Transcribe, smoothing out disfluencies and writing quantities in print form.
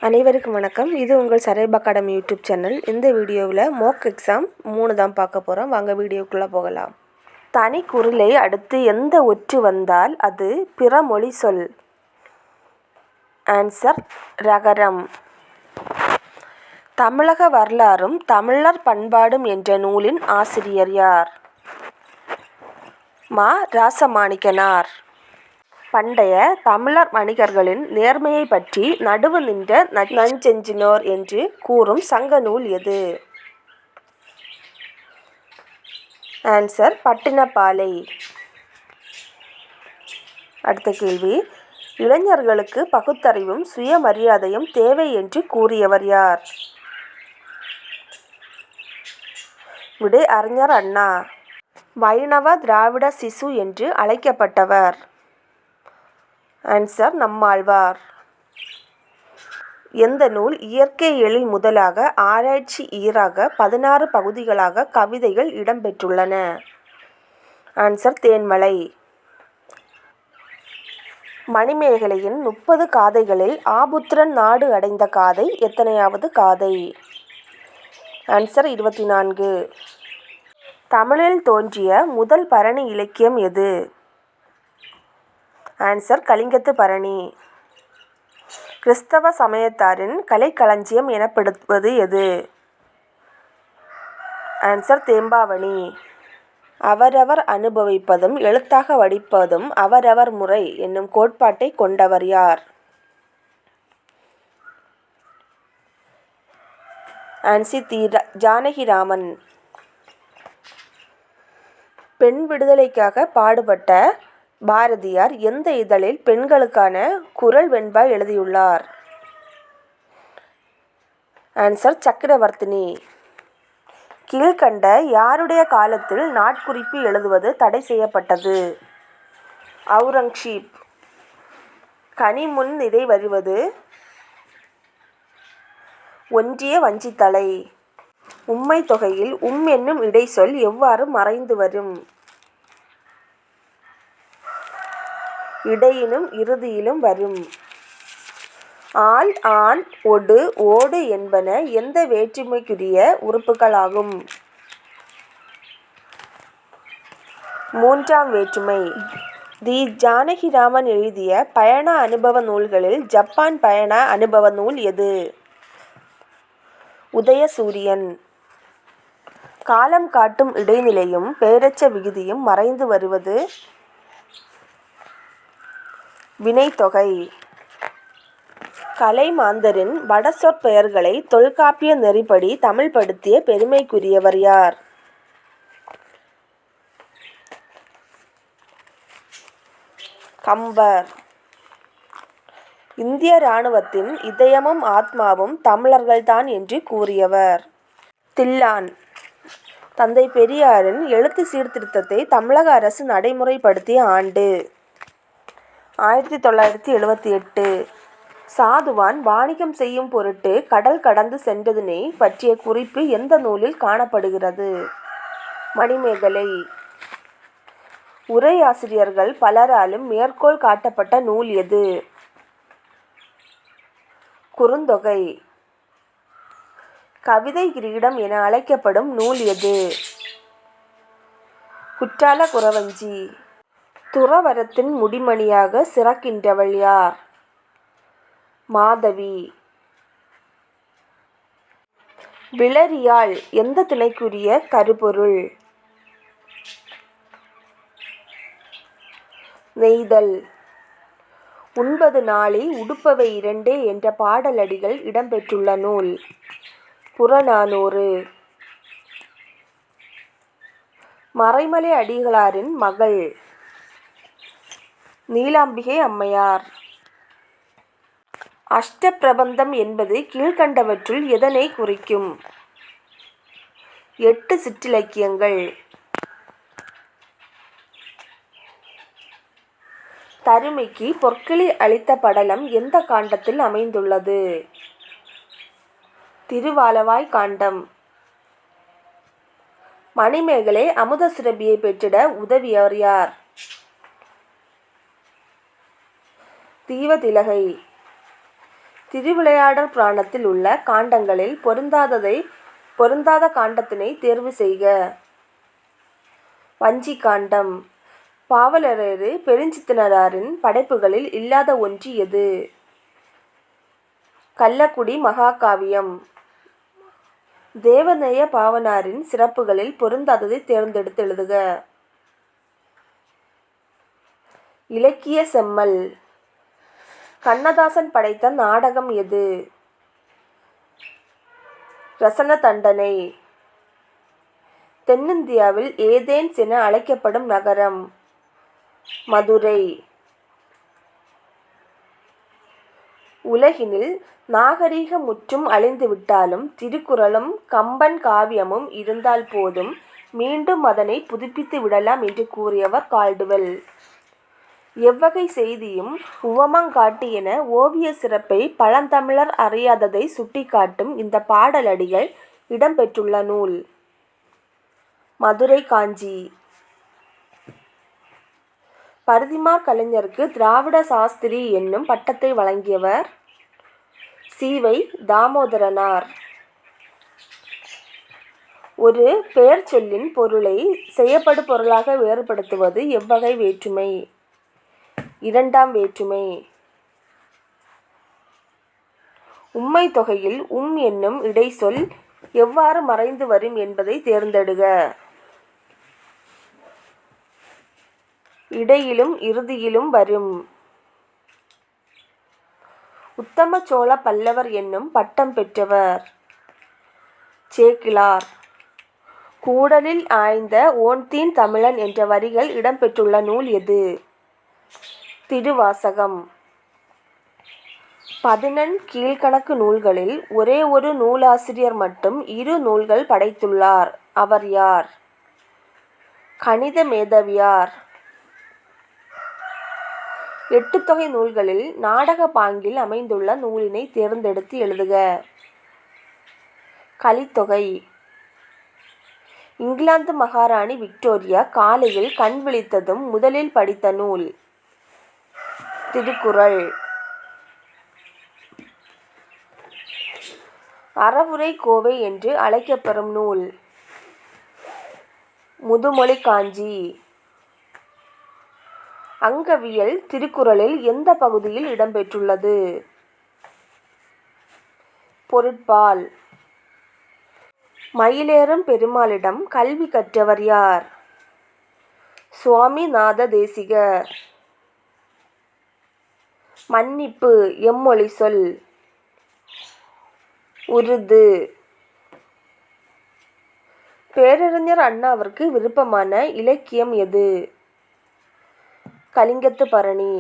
அனைவருக்கும் வணக்கம். இது உங்கள் சரைப் அகாடமி யூடியூப் சேனல். இந்த வீடியோவில் மோக் எக்ஸாம் 3 தான் பார்க்க போகிறோம். வாங்க வீடியோக்குள்ளே போகலாம். தனி குரிலை அடுத்து எந்த ஒற்று வந்தால் அது பிற மொழி சொல்? ஆன்சர் ரகரம். தமிழக வரலாறும் தமிழர் பண்பாடும் என்ற நூலின் ஆசிரியர் யார்? மா. ராசமாணிக்கனார். பண்டைய தமிழர் வணிகர்களின் நேர்மையை பற்றி நடுவு நின்ற நஞ்செஞ்சினோர் என்று கூறும் சங்க நூல் எது? ஆன்சர் பட்டினப்பாலை. அடுத்த கேள்வி, இளைஞர்களுக்கு பகுத்தறிவும் சுயமரியாதையும் தேவை என்று கூறியவர் யார்? விடை அறிஞர் அண்ணா. வைணவ திராவிட சிசு என்று அழைக்கப்பட்டவர்? ஆன்சர் நம்மாழ்வார். எந்த நூல் இயற்கையியலில் முதலாக ஆராய்ச்சி ஈறாக 16 பகுதிகளாக கவிதைகள் இடம்பெற்றுள்ளன? ஆன்சர் தேன்மலை. மணிமேகலையின் 30 காதைகளில் ஆபுத்திரன் நாடு அடைந்த காதை எத்தனையாவது காதை? ஆன்சர் 24. தமிழில் தோன்றிய முதல் பரணி இலக்கியம் எது? ஆன்சர் கலிங்கத்து பரணி. கிறிஸ்தவ சமயத்தாரின் கலைக்களஞ்சியம் எனப்படுவது எது? ஆன்சர் தேம்பாவணி. அவரவர் அனுபவிப்பதும் எழுத்தாக வடிப்பதும் அவரவர் முறை என்னும் கோட்பாட்டை கொண்டவர் யார்? ஆன்சர் ஜானகிராமன். பெண் விடுதலைக்காக பாடுபட்ட பாரதியார் எந்த இதழில் பெண்களுக்கான குரல் வெண்பா எழுதியுள்ளார்? ஆன்சர் சக்கரவர்த்தினி. கீழ்கண்ட யாருடைய காலத்தில் நாட்குறிப்பு எழுதுவது தடை செய்யப்பட்டது? அவுரங்கசீப். கனி முன் நிறை வருவது? ஒன்றிய வஞ்சித்தலை. உம்மை தொகையில் என்னும் இடைச்சொல் எவ்வாறு மறைந்து வரும்? இடையிலும் இறுதியிலும் வரும். ஆல், ஆன், ஒடு, ஓடு என்பன எந்த வேற்றுமைக்குரிய உறுப்புகளாகும்? 3ஆம் வேற்றுமை. தி. ஜானகிராமன் எழுதிய பயண அனுபவ நூல்களில் ஜப்பான் பயண அனுபவ நூல் எது? உதயசூரியன். காலம் காட்டும் இடைநிலையும் பெயரெச்ச விகுதியும் மறைந்து வருவது? வினைத்தொகை. கலைமாந்தரின் வடசொற்பெயர்களை தொல்காப்பிய நெறிப்படி தமிழ்படுத்திய பெருமைக்குரியவர் யார்? கம்பர். இந்திய இராணுவத்தின் இதயமும் ஆத்மாவும் தமிழர்கள்தான் என்று கூறியவர்? தில்லான். தந்தை பெரியாரின் எழுத்து சீர்திருத்தத்தை தமிழக அரசு நடைமுறைப்படுத்திய ஆண்டு? 1978. சாதுவான் வாணிகம் செய்யும் பொருட்டு கடல் கடந்து சென்றதனை பற்றிய குறிப்பு எந்த நூலில் காணப்படுகிறது? மணிமேகலை. உரையாசிரியர்கள் பலராலும் மேற்கோள் காட்டப்பட்ட நூல் எது? குறுந்தொகை. கவிதை கிரீடம் என அழைக்கப்படும் நூல் எது? குற்றால குறவஞ்சி. துறவறத்தின் முடிமணியாக சிறக்கின்றவள் யார்? மாதவி. விளரியாழ் எந்த திணைக்குரிய கருப்பொருள்? நெய்தல். உண்பது நாளி உடுப்பவை இரண்டே என்ற பாடலடிகள் இடம்பெற்றுள்ள நூல்? புறநானூறு. மறைமலை அடிகளாரின் மகள்? நீலாம்பிகை அம்மையார். அஷ்ட பிரபந்தம் என்பது கீழ்கண்டவற்றுள் எதனை குறிக்கும்? 8 சிற்றிலக்கியங்கள். தருமிக்கு பொற்கிளி அளித்த படலம் எந்த காண்டத்தில் அமைந்துள்ளது? திருவாலவாய் காண்டம். மணிமேகலை அமுத சுரபியை பெற்றிட உதவியவர் யார்? தீவதிலகை. திருவிளையாடற் புராணத்தில் உள்ள காண்டங்களில் பொருந்தாத காண்டத்தினை தேர்வு செய்க. வஞ்சி காண்டம். பாவலரேறு பெருஞ்சித்திரனாரின் படைப்புகளில் இல்லாத ஒன்று எது? கள்ளக்குடி மகாகாவியம். தேவநேய பாவாணரின் சிறப்புகளில் பொருந்தாததை தேர்ந்தெடுத்து எழுதுக. இலக்கிய செம்மல். கண்ணதாசன் படைத்த நாடகம் எது? ரசன தண்டனை. தென்னிந்தியாவில் ஏதேன்ஸ் என அழைக்கப்படும் நகரம்? மதுரை. உலகினில் நாகரிகம் முற்றும் அழிந்துவிட்டாலும் திருக்குறளும் கம்பன் காவியமும் இருந்தால் போதும், மீண்டும் அதனை புதுப்பித்து விடலாம் என்று கூறியவர் கால்டுவெல். எவ்வகை செய்தியும் உவமங்காட்டி என ஓவிய சிறப்பை பழந்தமிழர் அறியாததை சுட்டிக்காட்டும் இந்த பாடலடிகள் இடம்பெற்றுள்ள நூல்? மதுரை காஞ்சி. பரிதிமாற் கலைஞருக்கு திராவிட சாஸ்திரி என்னும் பட்டத்தை வழங்கியவர்? சி.வை. தாமோதரனார். ஒரு பெயர்ச்சொல்லின் பொருளை செய்யப்படு பொருளாக வேறுபடுத்துவது எவ்வகை வேற்றுமை? இரண்டாம் வேற்றுமை. உம்மை தொகையில் என்னும் இடைச்சொல் எவ்வாறு மறைந்து வரும் என்பதை தேர்ந்தெடுக. இடையிலும் இறுதியிலும் வரும். உத்தம சோழ பல்லவர் என்னும் பட்டம் பெற்றவர்? சேக்கிழார். கூடலில் ஆய்ந்த ஓண்தீன் தமிழன் என்ற வரிகள் இடம்பெற்றுள்ள நூல் எது? திருவாசகம். 11 கீழ்க்கணக்கு நூல்களில் ஒரே ஒரு நூலாசிரியர் மட்டும் 2 நூல்கள் படைத்துள்ளார். அவர் யார்? கணித மேதவியார். 8 தொகை நூல்களில் நாடக பாங்கில் அமைந்துள்ள நூலினை தேர்ந்தெடுத்து எழுதுக. கலித்தொகை. இங்கிலாந்து மகாராணி விக்டோரியா காலையில் கண் விழித்ததும் முதலில் படித்த நூல்? திருக்குறள். அறவுரை கோவை என்று அழைக்கப்பெறும் நூல்? முதுமொழி காஞ்சி. அங்கவியல் திருக்குறளில் எந்த பகுதியில் இடம்பெற்றுள்ளது? பொருட்பால். மயிலேறும் பெருமாளிடம் கல்வி கற்றவர் யார்? சுவாமிநாத தேசிகர். மன்னிப்பு எம்மொழி சொல்? உருது. பேரறிஞர் அண்ணாவிற்கு விருப்பமான இலக்கியம் எது? கலிங்கத்து பரணி.